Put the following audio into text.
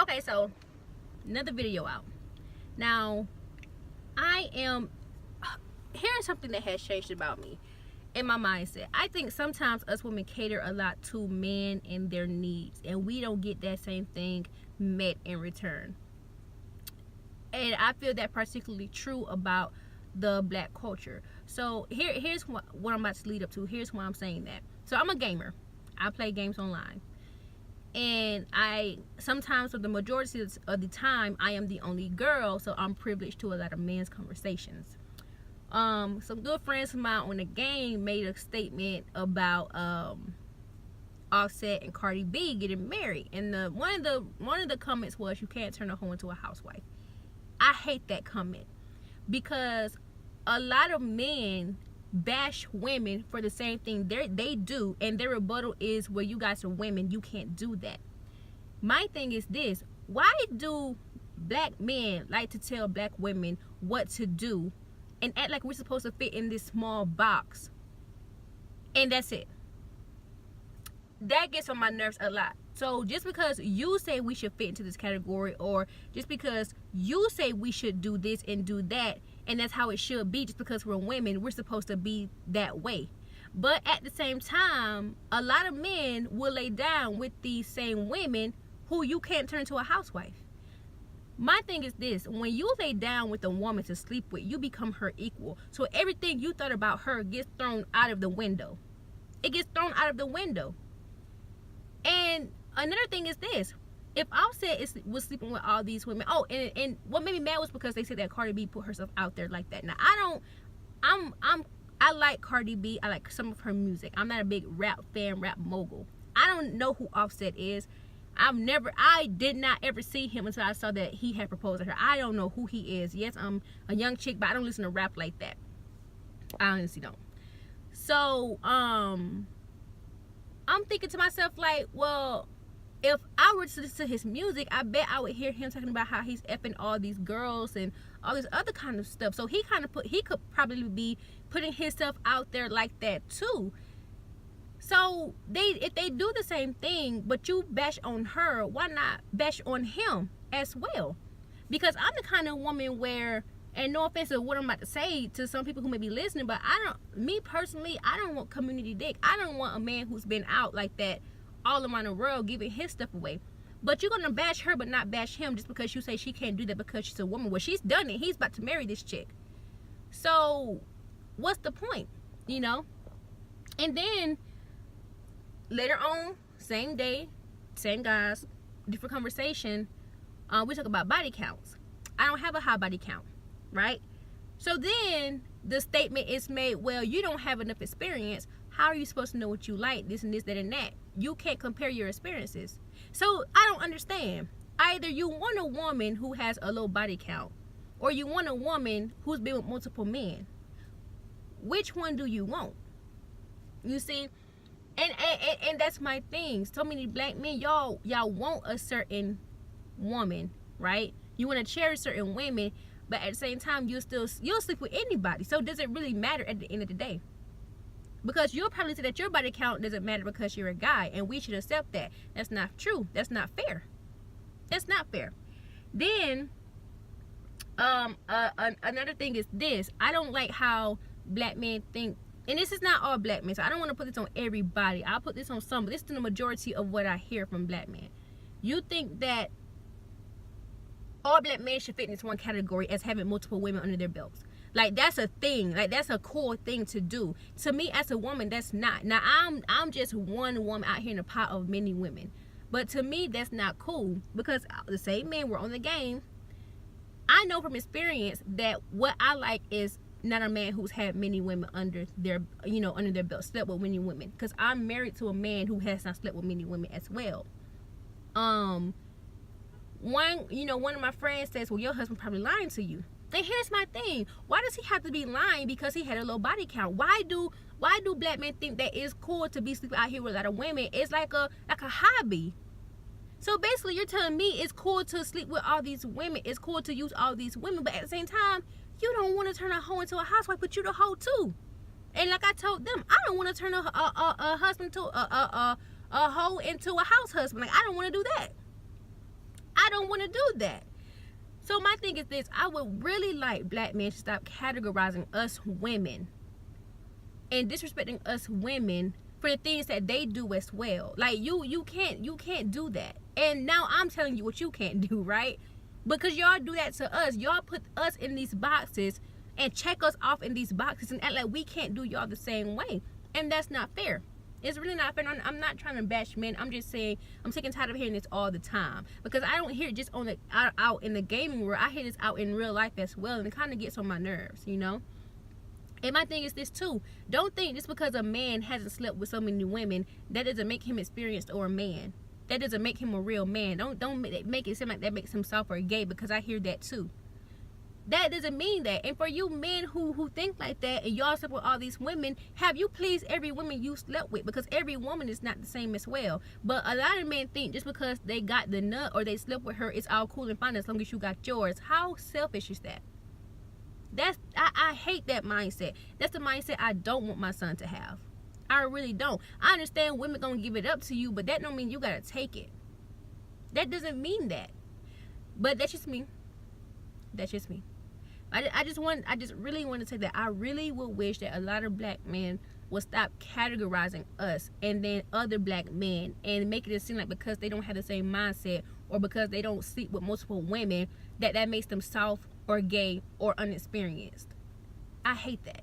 Okay, so another video out. Now, here's something that has changed about me in my mindset. I think sometimes us women cater a lot to men and their needs, and we don't get that same thing met in return. And I feel that particularly true about the black culture. So here's what I'm about to lead up to. Here's why I'm saying that. So I'm a gamer. I play games online. And sometimes, for the majority of the time, I am the only girl, so I'm privileged to a lot of men's conversations. Some good friends of mine on the game made a statement about Offset and Cardi B getting married, and one of the comments was, "You can't turn a hoe into a housewife." I hate that comment, because a lot of men bash women for the same thing they do, and their rebuttal is, "Well, you guys are women, you can't do that." My thing is this: why do black men like to tell black women what to do and act like we're supposed to fit in this small box, and that's it? That gets on my nerves a lot. So just because you say we should fit into this category, or just because you say we should do this and do that, and that's how it should be, just because we're women, we're supposed to be that way. But at the same time, a lot of men will lay down with these same women who you can't turn into a housewife. My thing is this: when you lay down with a woman to sleep with, you become her equal. So everything you thought about her gets thrown out of the window. It gets thrown out of the window. And another thing is this: if Offset was sleeping with all these women, and what made me mad was because they said that Cardi B put herself out there like that. Now I like Cardi B. I like some of her music. I'm not a big rap fan, rap mogul. I don't know who Offset is. I did not ever see him until I saw that he had proposed to her. I don't know who he is. Yes, I'm a young chick, but I don't listen to rap like that. I honestly don't. So I'm thinking to myself, like, well, if I were to listen to his music, I bet I would hear him talking about how he's effing all these girls and all this other kind of stuff. So he could probably be putting himself out there like that too. So if they do the same thing, but you bash on her, why not bash on him as well? Because I'm the kind of woman where, and no offense to what I'm about to say to some people who may be listening, but me personally, I don't want community dick. I don't want a man who's been out like that all around the world giving his stuff away. But you're gonna bash her but not bash him just because you say she can't do that because she's a woman. Well, she's done it. He's about to marry this chick. So what's the point? You know? And then later on, same day, same guys, different conversation, we talk about body counts. I don't have a high body count, right? So then the statement is made, well, you don't have enough experience. How are you supposed to know what you like, this and this, that and that? You can't compare your experiences. So I don't understand. Either you want a woman who has a low body count, or you want a woman who's been with multiple men. Which one do you want? You see? And that's my thing. So many black men, y'all want a certain woman, right? You want to cherish certain women, but at the same time, you'll sleep with anybody. So does it really matter at the end of the day? Because you'll probably say that your body count doesn't matter because you're a guy, and we should accept that. That's not true. That's not fair. That's not fair. Then another thing is this: I don't like how black men think. And this is not all black men, so I don't want to put this on everybody. I'll put this on some, but this is the majority of what I hear from black men. You think that all black men should fit in this one category as having multiple women under their belts. Like, that's a thing. Like, that's a cool thing to do. To me, as a woman, that's not. Now, I'm just one woman out here in a pot of many women. But to me, that's not cool, because the same men were on the game. I know from experience that what I like is not a man who's had many women under their belt, slept with many women. Because I'm married to a man who has not slept with many women as well. One of my friends says, well, your husband probably lying to you. And here's my thing: why does he have to be lying because he had a low body count? Why do black men think that it's cool to be sleeping out here with a lot of women? It's like a hobby. So basically, you're telling me it's cool to sleep with all these women, it's cool to use all these women, but at the same time, you don't want to turn a hoe into a housewife, but you the hoe too. And like I told them, I don't want to turn a husband to a hoe into a house husband. Like, I don't want to do that. I don't do that. So my thing is this: I would really like black men to stop categorizing us women and disrespecting us women for the things that they do as well. Like you can't do that. And now I'm telling you what you can't do, right? Because y'all do that to us. Y'all put us in these boxes and check us off in these boxes and act like we can't do y'all the same way. And that's not fair. It's really not fair. I'm not trying to bash men. I'm just saying I'm sick and tired of hearing this all the time, because I don't hear it just on the out in the gaming world. I hear this out in real life as well, and it kind of gets on my nerves, you know. And my thing is this too: don't think just because a man hasn't slept with so many women that doesn't make him experienced or a man. That doesn't make him a real man. Don't make it seem like that makes him soft or gay, because I hear that too. That doesn't mean that. And for you men who think like that and y'all slept with all these women, have you pleased every woman you slept with? Because every woman is not the same as well. But a lot of men think just because they got the nut or they slept with her, it's all cool and fine as long as you got yours. How selfish is that? I hate that mindset. That's the mindset I don't want my son to have. I really don't. I understand women gonna give it up to you, but that don't mean you gotta take it. That doesn't mean that. But that's just me. That's just me. I just really want to say that I really would wish that a lot of black men would stop categorizing us and then other black men and making it seem like because they don't have the same mindset or because they don't sleep with multiple women that makes them soft or gay or unexperienced. I hate that.